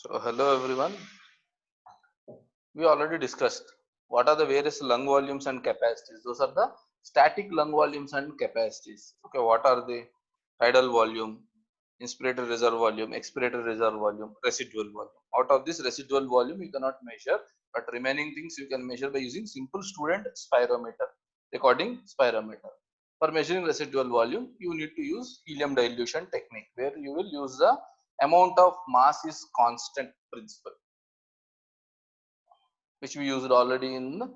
So, hello everyone. We already discussed what are the various lung volumes and capacities. Those are the static lung volumes and capacities. Okay, what are the tidal volume, inspiratory reserve volume, expiratory reserve volume, residual volume. Out of this residual volume, you cannot measure, but remaining things you can measure by using simple student spirometer, recording spirometer. For measuring residual volume, you need to use helium dilution technique, where you will use the amount of mass is constant principle, which we used already in the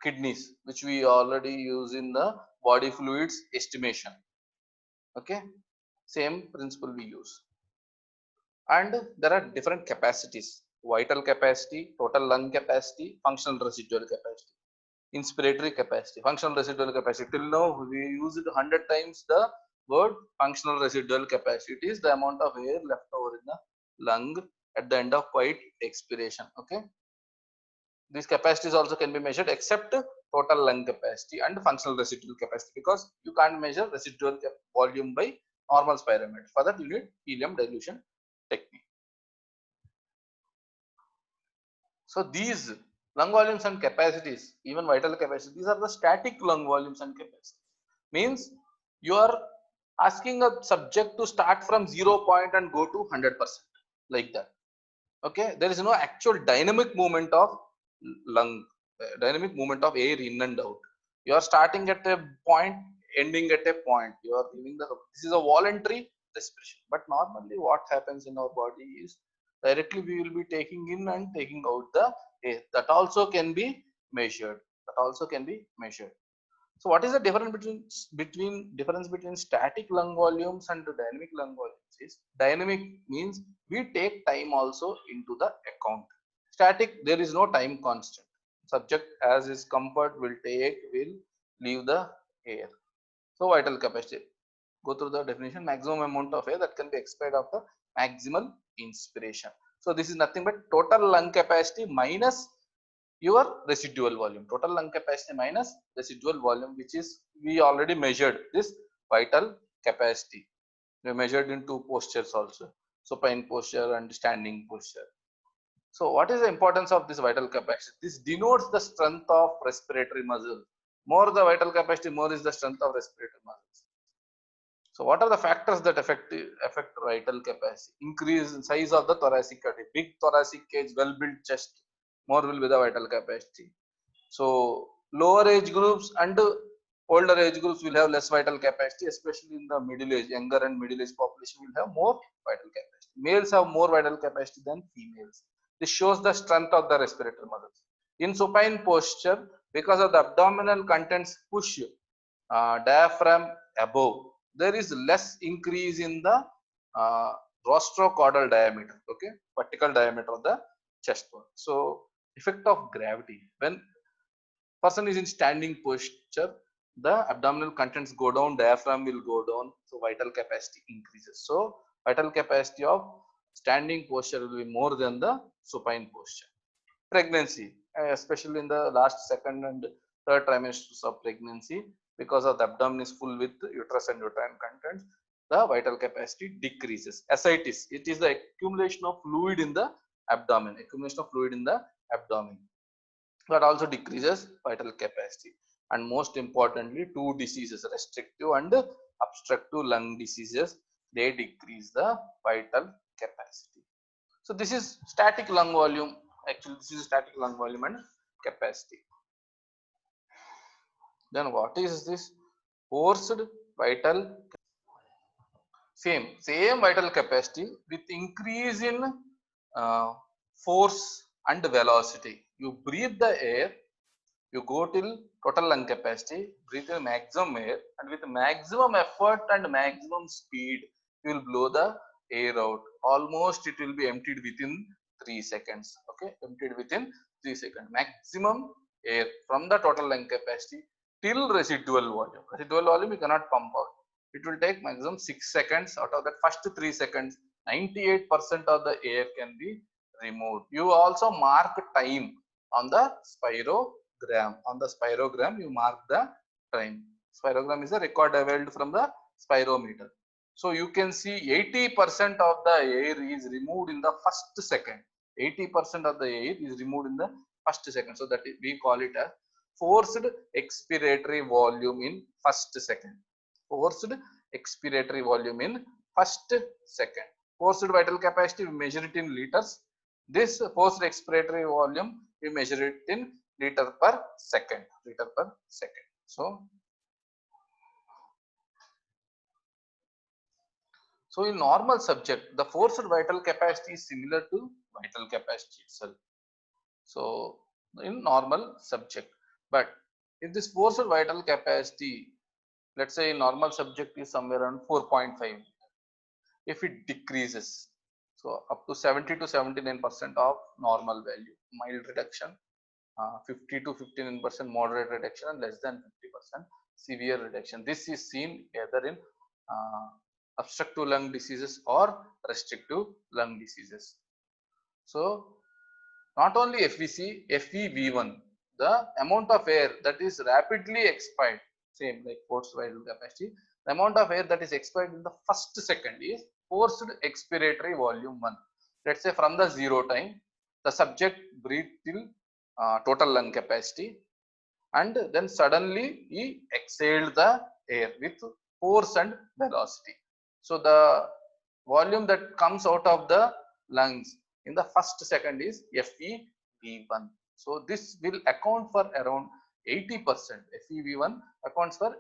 kidneys, which we already use in the body fluids estimation. Okay, same principle we use. And there are different capacities: vital capacity, total lung capacity, functional residual capacity, inspiratory capacity, functional residual capacity. Till now we use it 100 times the word functional residual capacity. It is the amount of air left over in the lung at the end of quiet expiration. Okay, these capacities also can be measured except total lung capacity and functional residual capacity, because you can't measure residual volume by normal spirometer. For that you need helium dilution technique. So these lung volumes and capacities, even vital capacity, these are the static lung volumes and capacity. Means you are asking a subject to start from 0 point and go to 100%, like that. Okay, there is no actual dynamic movement of lung, dynamic movement of air in and out. You are starting at a point, ending at a point. You are giving this is a voluntary respiration. But normally what happens in our body is directly we will be taking in and taking out the air. That also can be measured. That also can be measured. So what is the difference between static lung volumes and dynamic lung volumes is dynamic means we take time also into the account. Static, there is no time constant. Subject as his comfort will leave the air. So vital capacity. Go through the definition: maximum amount of air that can be expired after maximal inspiration. So this is nothing but total lung capacity minus your residual volume. Total lung capacity minus residual volume, which is we already measured this vital capacity. We measured in two postures also, supine posture and standing posture. So what is the importance of this vital capacity? This denotes the strength of respiratory muscle. More the vital capacity, more is the strength of respiratory muscles. So what are the factors that affect vital capacity? Increase in size of the thoracic cavity. Big thoracic cage, well built chest, more will be the vital capacity. So lower age groups and older age groups will have less vital capacity, especially in the middle age. Younger and middle age population will have more vital capacity. Males have more vital capacity than females. This shows the strength of the respiratory muscles. In supine posture, because of the abdominal contents push diaphragm above, there is less increase in the rostrocaudal diameter. Okay, vertical diameter of the chest wall. So effect of gravity: when person is in standing posture, the abdominal contents go down, diaphragm will go down, so vital capacity increases. So vital capacity of standing posture will be more than the supine posture. Pregnancy, especially in the last second and third trimesters of pregnancy, because of the abdomen is full with uterus and uterine contents, the vital capacity decreases. Ascites, it is the accumulation of fluid in the abdomen. Accumulation of fluid in the abdomen, that also decreases vital capacity. And most importantly, two diseases, restrictive and obstructive lung diseases, they decrease the vital capacity. So this is static lung volume. Actually, this is static lung volume and capacity. Then what is this forced vital? Same vital capacity with increase in force and velocity. You breathe the air, you go till total lung capacity, breathe the maximum air, and with maximum effort and maximum speed, you will blow the air out. Almost it will be emptied within 3 seconds. Okay, emptied within 3 seconds. Maximum air from the total lung capacity till residual volume. Residual volume you cannot pump out. It will take maximum 6 seconds. Out of that first 3 seconds, 98% of the air can be removed. You also mark time on the spirogram. On the spirogram, you mark the time. Spirogram is a record availed from the spirometer. So you can see 80% of the air is removed in the first second. 80% of the air is removed in the first second. So that we call it a forced expiratory volume in first second. Forced expiratory volume in first second. Forced vital capacity, we measure it in liters. This forced expiratory volume, we measure it in liter per second. Liter per second. So in normal subject, the forced vital capacity is similar to vital capacity itself. So in normal subject, but if this forced vital capacity, let's say normal subject is somewhere around 4.5, if it decreases, so up to 70 to 79% of normal value, mild reduction, 50 to 59% moderate reduction, and less than 50% severe reduction. This is seen either in obstructive lung diseases or restrictive lung diseases. So not only FVC, FEV1, the amount of air that is rapidly expired, same like forced vital capacity, the amount of air that is expired in the first second is forced expiratory volume 1. Let's say from the zero time, the subject breathed till total lung capacity, and then suddenly he exhaled the air with force and velocity. So the volume that comes out of the lungs in the first second is FEV1. So this will account for around 80%. FEV1 accounts for 80%.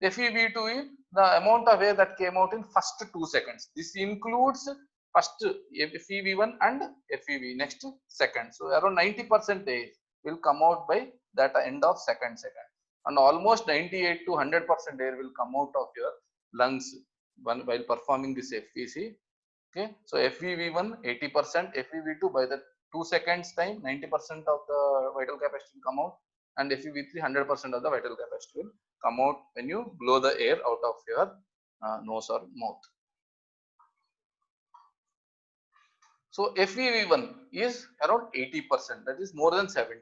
FEV2 is the amount of air that came out in first 2 seconds. This includes first FEV1 and FEV next second. So around 90% air will come out by that end of second, and almost 98 to 100% air will come out of your lungs while performing this FVC. Okay, so FEV1 80%, FEV2 by the 2 seconds time 90% of the vital capacity will come out, and FEV3 100% of the vital capacity will come out when you blow the air out of your nose or mouth. So FEV1 is around 80%, that is more than 75%.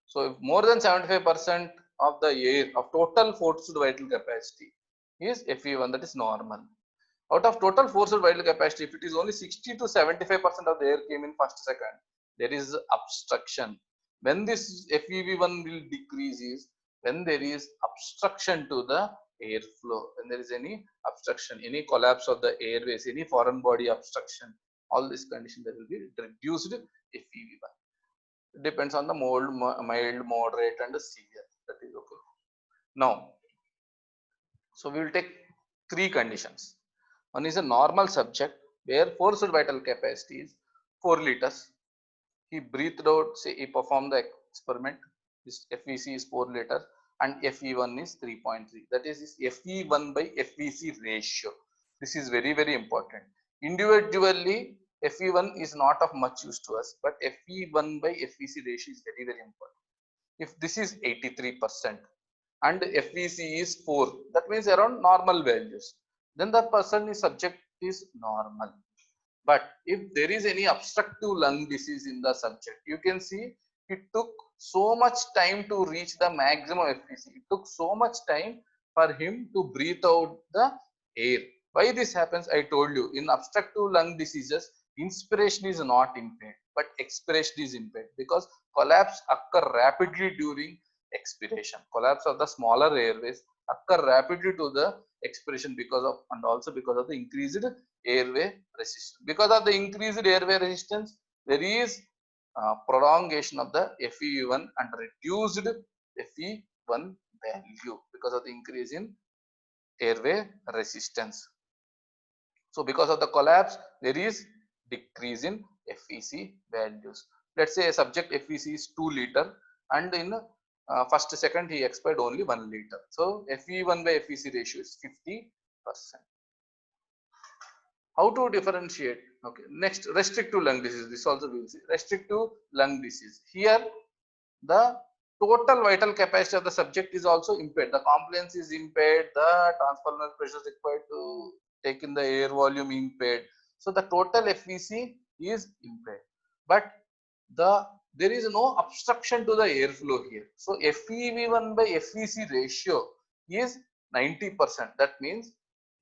So if more than 75% of the air of total forced vital capacity is FEV1, that is normal. Out of total forced vital capacity, if it is only 60 to 75% of the air came in first second, there is obstruction. When this FEV1 will decrease is when there is obstruction to the airflow, when there is any obstruction, any collapse of the airways, any foreign body obstruction, all this condition there will be reduced FEV1. It depends on the mild, moderate, and severe. That is okay. Now, so we will take 3 conditions. One is a normal subject where forced vital capacity is 4 liters. He breathed out, say he performed the experiment. His FVC is 4 liters and FE1 is 3.3. That is his FE1 by FVC ratio. This is very, very important. Individually, FE1 is not of much use to us, but FE1 by FVC ratio is very, very important. If this is 83% and FVC is 4, that means around normal values, then the person is subject is normal. But if there is any obstructive lung disease in the subject, you can see it took so much time to reach the maximum FVC. It took so much time for him to breathe out the air. Why this happens? I told you, in obstructive lung diseases, inspiration is not impaired, but expiration is impaired because collapse occur rapidly during expiration. Collapse of the smaller airways occur rapidly to the expiration because of, and also because of the increased airway resistance. Because of the increased airway resistance, there is prolongation of the FEV1 and reduced FE1 value because of the increase in airway resistance. So because of the collapse, there is decrease in FVC values. Let's say a subject FVC is 2 liter and in first second he expired only 1 liter. So FE1 by FVC ratio is 50%. How to differentiate? Okay, next, restrictive lung disease. This also we will see. Restrictive lung disease. Here the total vital capacity of the subject is also impaired. The compliance is impaired. The transpulmonary pressure required to take in the air volume impaired. So the total FVC is impaired. But there is no obstruction to the airflow here. So FEV1 by FVC ratio is 90%. That means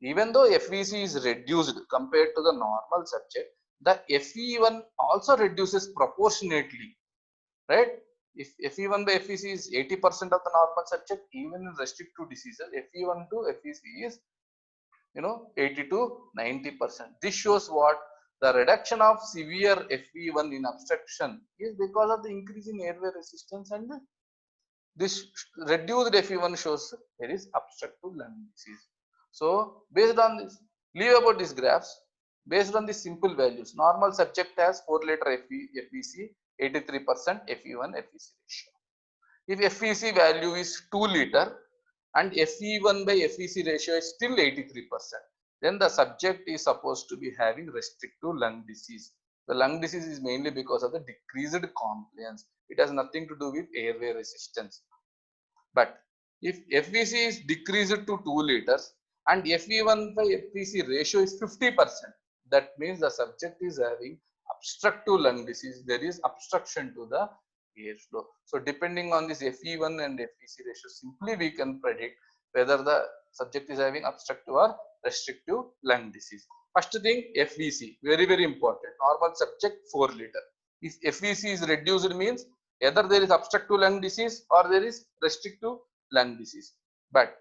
Even though FVC is reduced compared to the normal subject, the FE1 also reduces proportionately, right? If FE1 by FVC is 80% of the normal subject, even in restrictive diseases, FE1 to FVC is 80 to 90%. This shows what the reduction of severe FE1 in obstruction is because of the increase in airway resistance, and this reduced FE1 shows there is obstructive lung disease. So based on this, leave about these graphs. Based on these simple values, normal subject has 4 liter FVC, 83% FE1 FVC ratio. If FVC value is 2 liter and FE1 by FVC ratio is still 83%, then the subject is supposed to be having restrictive lung disease. The lung disease is mainly because of the decreased compliance. It has nothing to do with airway resistance. But if FVC is decreased to 2 liters and FE1 by FVC ratio is 50%, that means the subject is having obstructive lung disease. There is obstruction to the airflow. So depending on this FE1 and FVC ratio, simply we can predict whether the subject is having obstructive or restrictive lung disease. First thing, FVC, very important. Normal subject 4 liter. If FVC is reduced, means either there is obstructive lung disease or there is restrictive lung disease. But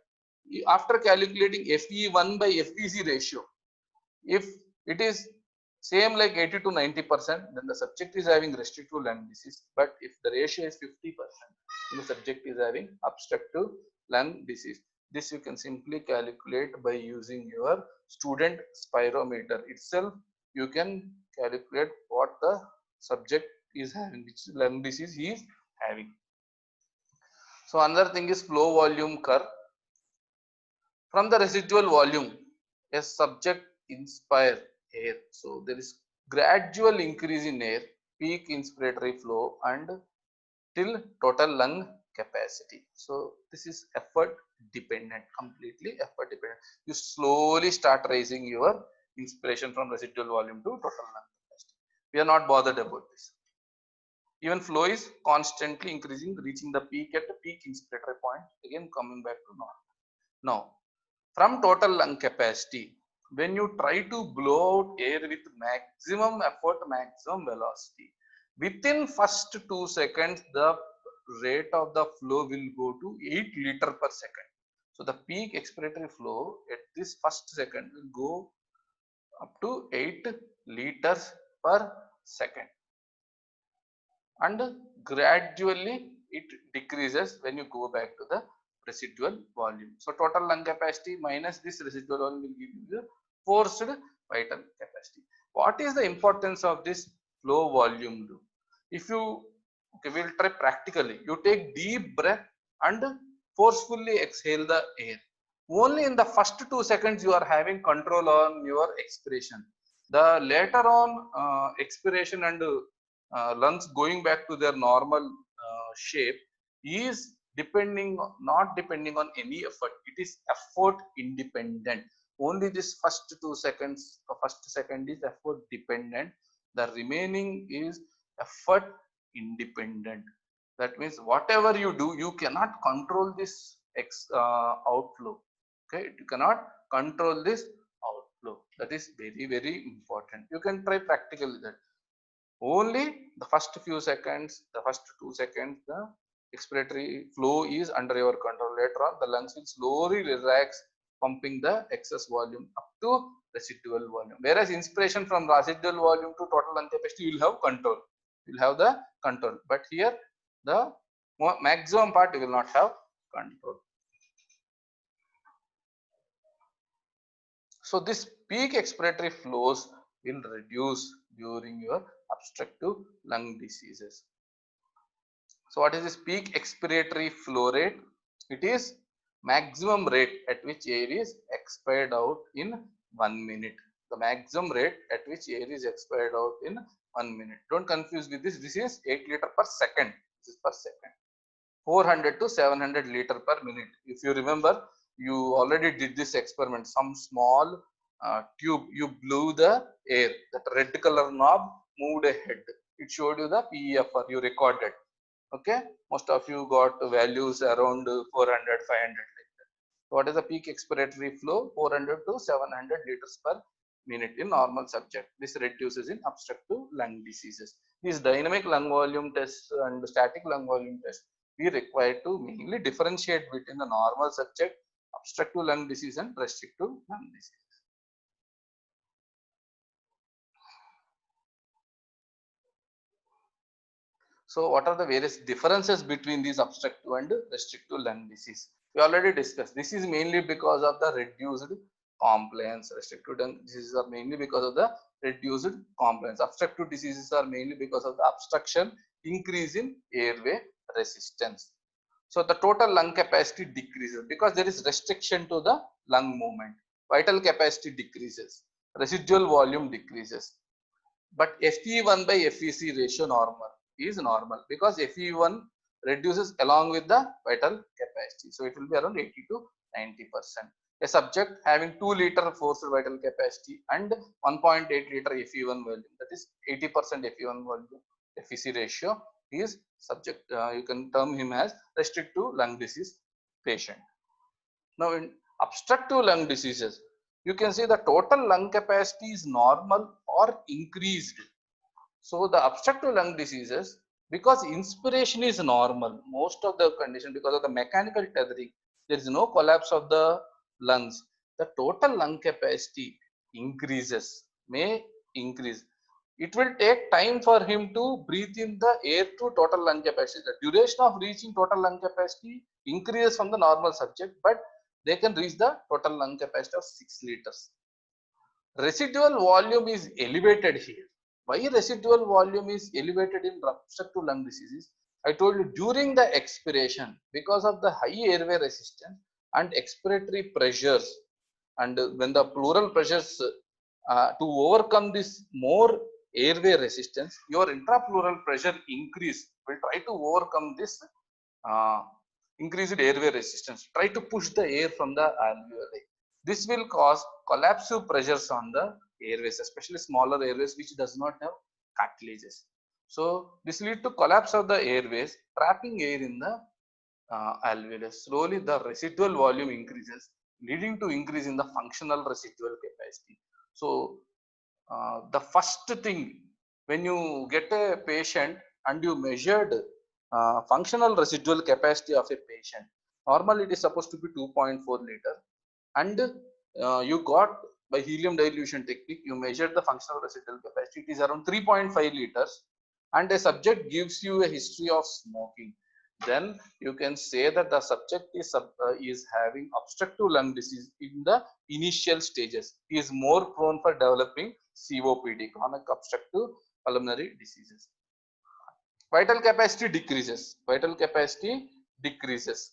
after calculating FE1 by FVC ratio, if it is same like 80 to 90%, then the subject is having restrictive lung disease. But if the ratio is 50%, then the subject is having obstructive lung disease. This you can simply calculate by using your student spirometer itself. You can calculate what the subject is having, which lung disease he is having. So another thing is flow volume curve. From the residual volume, a subject inspire air. So there is gradual increase in air, peak inspiratory flow, and till total lung capacity. So this is effort dependent, completely effort dependent. You slowly start raising your inspiration from residual volume to total lung capacity. We are not bothered about this. Even flow is constantly increasing, reaching the peak at the peak inspiratory point, again coming back to normal. Now, from total lung capacity, when you try to blow out air with maximum effort, maximum velocity, within first 2 seconds, the rate of the flow will go to 8 liter per second. So the peak expiratory flow at this first second will go up to 8 liters per second. And gradually it decreases when you go back to the residual volume. So total lung capacity minus this residual volume will give you the forced vital capacity. What is the importance of this flow volume? If you, okay, we'll try practically. You take deep breath and forcefully exhale the air. Only in the first 2 seconds you are having control on your expiration. The later on expiration and lungs going back to their normal shape is not depending on any effort. It is effort independent. Only this first 2 seconds, the first second is effort dependent. The remaining is effort independent. That means whatever you do, you cannot control this outflow. Okay, you cannot control this outflow. That is very important. You can try practically that. Only the first few seconds, the first 2 seconds, the expiratory flow is under your control. Later on, the lungs will slowly relax, pumping the excess volume up to residual volume. Whereas inspiration from residual volume to total lung capacity, you will have control. You will have the control. But here, the maximum part you will not have control. So this peak expiratory flows will reduce during your obstructive lung diseases. So what is this peak expiratory flow rate? It is maximum rate at which air is expired out in 1 minute. The maximum rate at which air is expired out in 1 minute. Don't confuse with this. This is 8 liter per second. This is per second. 400 to 700 liter per minute. If you remember, you already did this experiment. Some small tube, you blew the air. That red color knob moved ahead. It showed you the PEFR. You recorded. Okay, most of you got values around 400, 500 like that. What is the peak expiratory flow? 400 to 700 liters per minute in normal subject. This reduces in obstructive lung diseases. These dynamic lung volume tests and static lung volume tests we require to mainly differentiate between the normal subject, obstructive lung disease and restrictive lung disease. So what are the various differences between these obstructive and restrictive lung disease? We already discussed. This is mainly because of the reduced compliance. Restrictive lung diseases are mainly because of the reduced compliance. Obstructive diseases are mainly because of the obstruction, increase in airway resistance. So the total lung capacity decreases because there is restriction to the lung movement. Vital capacity decreases. Residual volume decreases. But FE1 by FEC ratio is normal because FE1 reduces along with the vital capacity. So it will be around 80 to 90%. A subject having 2-liter forced vital capacity and 1.8 liter FE1 volume, that is 80% FE1 volume FEC ratio, is subject. You can term him as restrictive lung disease patient. Now in obstructive lung diseases, you can see the total lung capacity is normal or increased. So the obstructive lung diseases, because inspiration is normal, most of the condition because of the mechanical tethering, there is no collapse of the lungs. The total lung capacity may increase. It will take time for him to breathe in the air to total lung capacity. The duration of reaching total lung capacity increases from the normal subject, but they can reach the total lung capacity of 6 liters. Residual volume is elevated here. Why residual volume is elevated in obstructive lung diseases? I told you during the expiration, because of the high airway resistance and expiratory pressures, and when the pleural pressures to overcome this more airway resistance, your intrapleural pressure increase will try to overcome this uh, increased airway resistance, try to push the air from the alveoli. This will cause collapsive pressures on the airways, especially smaller airways which does not have cartilages. So this lead to collapse of the airways, trapping air in the alveolus. Slowly the residual volume increases, leading to increase in the functional residual capacity. So the first thing, when you get a patient and you measured functional residual capacity of a patient, normally it is supposed to be 2.4 liter, and you got by helium dilution technique, you measured the functional residual capacity, it is around 3.5 liters, and a subject gives you a history of smoking, then you can say that the subject is having obstructive lung disease in the initial stages. He is more prone for developing COPD, chronic obstructive pulmonary diseases. Vital capacity decreases. Vital capacity decreases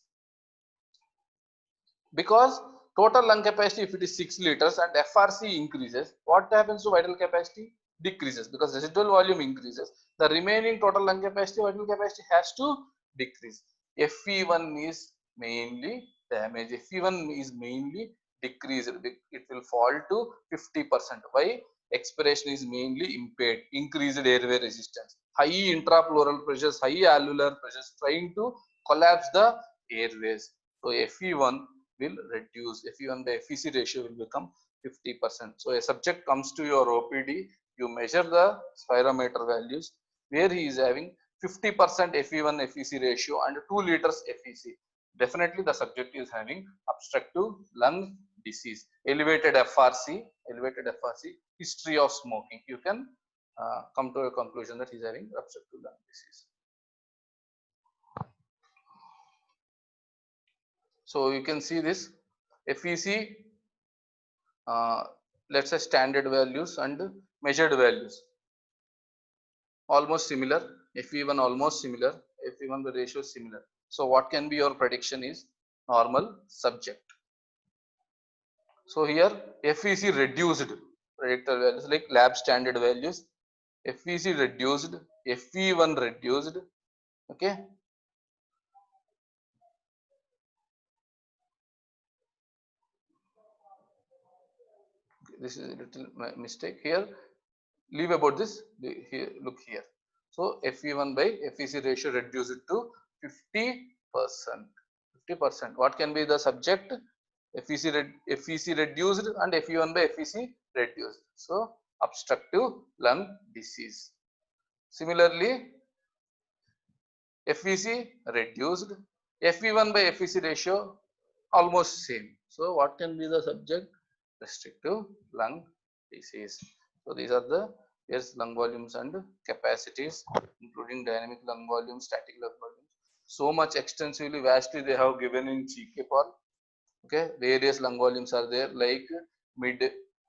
because total lung capacity, if it is 6 liters and FRC increases, what happens to vital capacity? Decreases because residual volume increases. The remaining total lung capacity, vital capacity has to decrease. FE1 is mainly damaged. FE1 is mainly decreased. It will fall to 50%. Why? Expiration is mainly impaired. Increased airway resistance. High intrapleural pressures, high alveolar pressures trying to collapse the airways. So FE1 will reduce. FE1 by FEC ratio will become 50%. So a subject comes to your OPD, you measure the spirometer values where he is having 50% FE1 FEC ratio and 2 liters FEC. Definitely the subject is having obstructive lung disease, elevated FRC, history of smoking. You can come to a conclusion that he is having obstructive lung disease. So you can see this FEC, let's say standard values and measured values almost similar. FE1 almost similar, FE1 the ratio is similar. So what can be your prediction is normal subject. So here FEC reduced, predictor values like lab standard values, FEC reduced, FE1 reduced. Okay, this is a little mistake here. Leave about this. Here, look here. So FE1 by FEC ratio reduced to 50%. 50%. What can be the subject? FEC reduced and FEV1 by FEC reduced. So obstructive lung disease. Similarly, FVC reduced, FV1 by FVC ratio almost same. So what can be the subject? Restrictive lung disease. So these are the various lung volumes and capacities, including dynamic lung volume, static lung volume. So much extensively, vastly they have given in GK Paul. Okay, various lung volumes are there like mid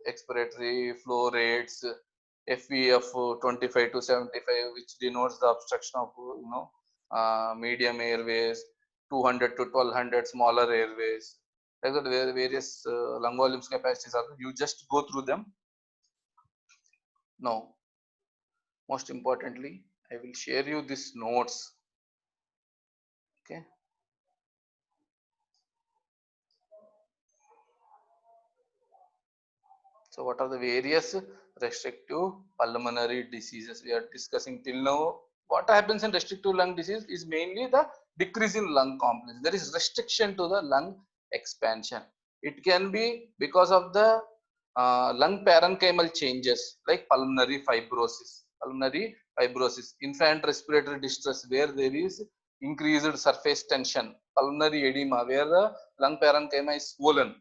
expiratory flow rates, FVF 25 to 75, which denotes the obstruction of medium airways, 200 to 1200 smaller airways. Like that, various lung volumes capacities are there. You just go through them. Now, most importantly, I will share you these notes. Okay. So what are the various restrictive pulmonary diseases we are discussing till now? What happens in restrictive lung disease is mainly the decrease in lung compliance. There is restriction to the lung expansion. It can be because of the lung parenchymal changes like pulmonary fibrosis. Pulmonary fibrosis, infant respiratory distress where there is increased surface tension, pulmonary edema where the lung parenchyma is swollen.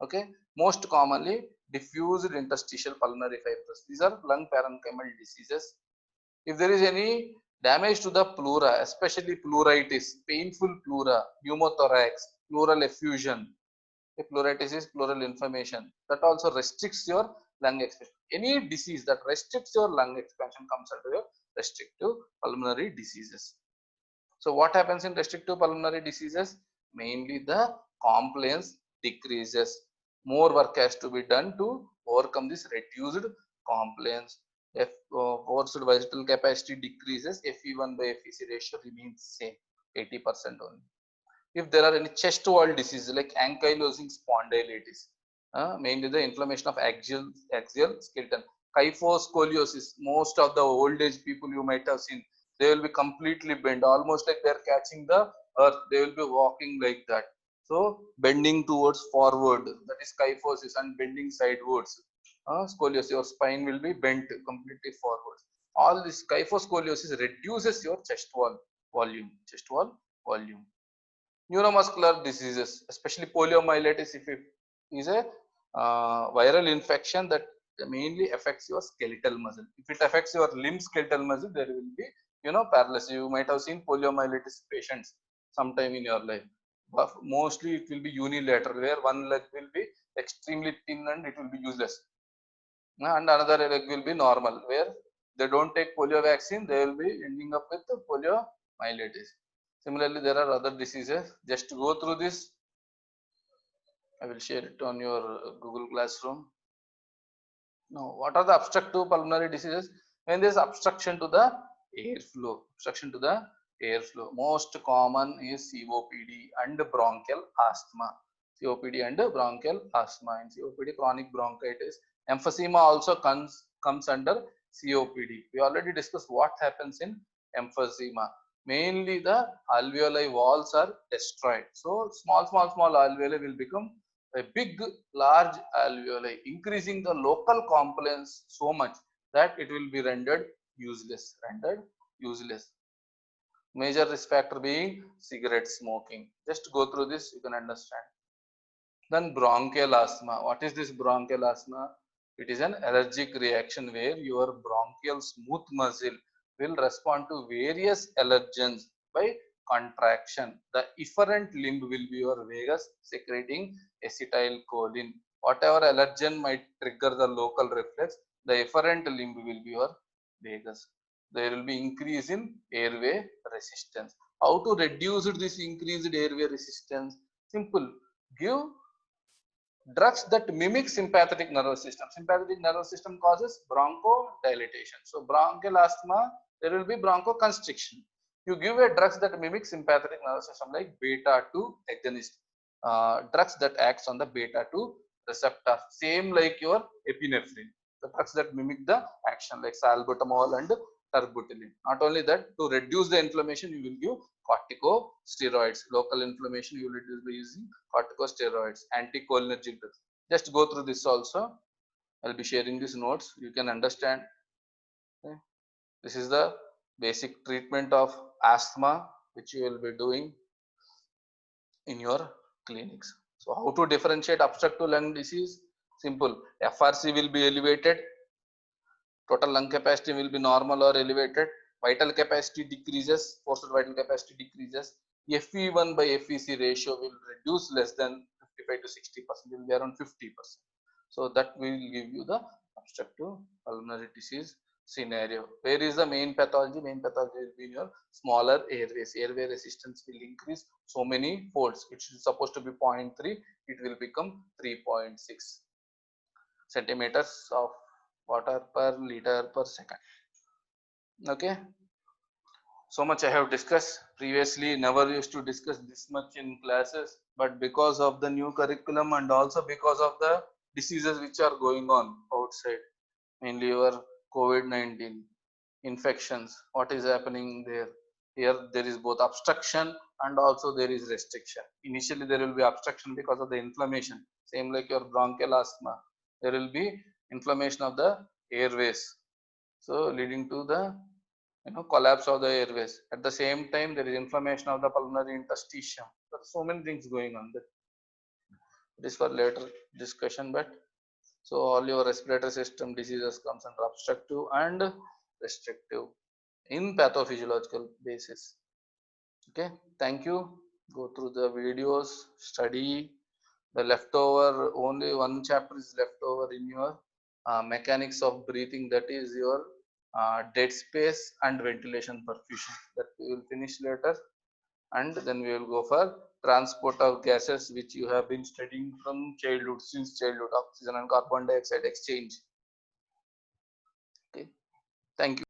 Okay, most commonly diffused interstitial pulmonary fibrosis. These are lung parenchymal diseases. If there is any damage to the pleura, especially pleuritis, painful pleura, pneumothorax, pleural effusion, pleuritis is pleural inflammation, that also restricts your lung expansion. Any disease that restricts your lung expansion comes under your restrictive pulmonary diseases. So what happens in restrictive pulmonary diseases? Mainly the compliance decreases. More work has to be done to overcome this reduced compliance. If forced vital capacity decreases, FE1 by FEC ratio remains same, 80% only. If there are any chest wall diseases like ankylosing spondylitis, mainly the inflammation of axial skeleton, kyphoscoliosis, most of the old age people you might have seen, they will be completely bent, almost like they are catching the earth. They will be walking like that. So bending towards forward, that is kyphosis, and bending sidewards. Scoliosis, your spine will be bent completely forward. All this kyphoscoliosis reduces your chest wall volume. Neuromuscular diseases, especially poliomyelitis, if it is a viral infection that mainly affects your skeletal muscle. If it affects your limb skeletal muscle, there will be paralysis. You might have seen poliomyelitis patients sometime in your life. But mostly it will be unilateral, where one leg will be extremely thin and it will be useless, and another leg will be normal, where they don't take polio vaccine, they will be ending up with poliomyelitis. Similarly, there are other diseases. Just to go through this, I will share it on your Google Classroom. Now, what are the obstructive pulmonary diseases? When there is obstruction to the airflow, most common is COPD and bronchial asthma. COPD and bronchial asthma. In COPD, chronic bronchitis. Emphysema also comes under COPD. We already discussed what happens in emphysema. Mainly the alveoli walls are destroyed. So small alveoli will become a big large alveoli, increasing the local compliance so much that it will be rendered useless. Major risk factor being cigarette smoking. Just go through this, you can understand. Then bronchial asthma. What is this bronchial asthma? It is an allergic reaction where your bronchial smooth muscle will respond to various allergens by contraction. The efferent limb will be your vagus secreting acetylcholine. Whatever allergen might trigger the local reflex, the efferent limb will be your vagus. There will be increase in airway resistance. How to reduce this increased airway resistance? Simple. Give drugs that mimic sympathetic nervous system. Sympathetic nervous system causes bronchodilation. So bronchial asthma, there will be bronchoconstriction. You give a drugs that mimic sympathetic nervous system like beta-2 agonist, drugs that acts on the beta-2 receptor, same like your epinephrine. The drugs that mimic the action like salbutamol and terbutaline. Not only that, to reduce the inflammation, you will give corticosteroids. Local inflammation you will reduce by using corticosteroids, anticholinergic drugs. Just go through this also. I'll be sharing these notes. You can understand. Okay. This is the basic treatment of asthma which you will be doing in your clinics. So how to differentiate obstructive lung disease? Simple. FRC will be elevated, total lung capacity will be normal or elevated, vital capacity decreases, forced vital capacity decreases, FE1 by FEC ratio will reduce less than 55 to 60%, will be around 50%. So that will give you the obstructive pulmonary disease scenario. Where is the main pathology? Main pathology will be in your smaller airways. Airway resistance will increase so many folds. It is supposed to be 0.3, it will become 3.6 centimeters of water per liter per second. Okay, so much I have discussed. Previously never used to discuss this much in classes, but because of the new curriculum and also because of the diseases which are going on outside, mainly your COVID-19 infections, what is happening there? Here there is both obstruction and also there is restriction. Initially there will be obstruction because of the inflammation, same like your bronchial asthma. There will be inflammation of the airways, so leading to the collapse of the airways. At the same time there is inflammation of the pulmonary interstitium. There are so many things going on there. It is for later discussion, but so all your respiratory system diseases comes under obstructive and restrictive in pathophysiological basis. Okay, thank you. Go through the videos, study. The leftover, only one chapter is left over in your mechanics of breathing, that is your dead space and ventilation perfusion, that we will finish later. And then we will go for transport of gases, which you have been studying from childhood, since childhood, oxygen and carbon dioxide exchange. Okay, thank you.